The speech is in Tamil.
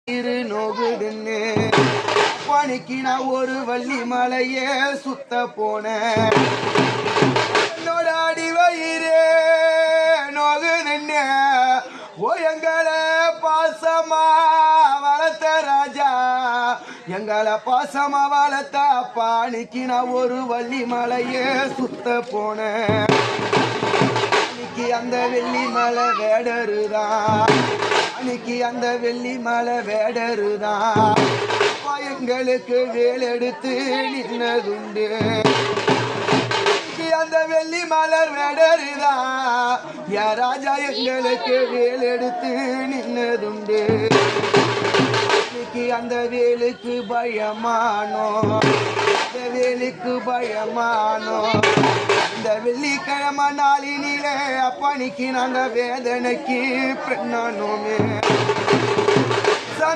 நோகுதுன்னு அப்பனைக்கு நான் ஒரு வள்ளி மலையே சுத்த போனேன். என்னோட அடி வயிறே நோகுதுன்னு ஓ எங்களை பாசமா வளர்த்த ராஜா, எங்களை பாசமா வளர்த்த அப்பானிக்கு நான் ஒரு வள்ளி மலையே சுத்த போனேன். அன்னைக்கு அந்த வெள்ளி மலை வேடருதான், அன்னைக்கு அந்த வெள்ளி மலை வேடருதான் எங்களுக்கு வேலெடுத்து நின்னதுண்டு. அந்த வெள்ளி மலர் வேடருதான் யா ராஜா எங்களுக்கு வேலெடுத்து நின்னதுண்டு. இன்னைக்கு அந்த வேலுக்கு பயமானோ, அந்த வேலுக்கு பயமானோ. இந்த வெள்ளிக்கிழமை நாளினிலே அப்பனிக்கு நாங்க வேதனைக்கு பெண்ணானோமே.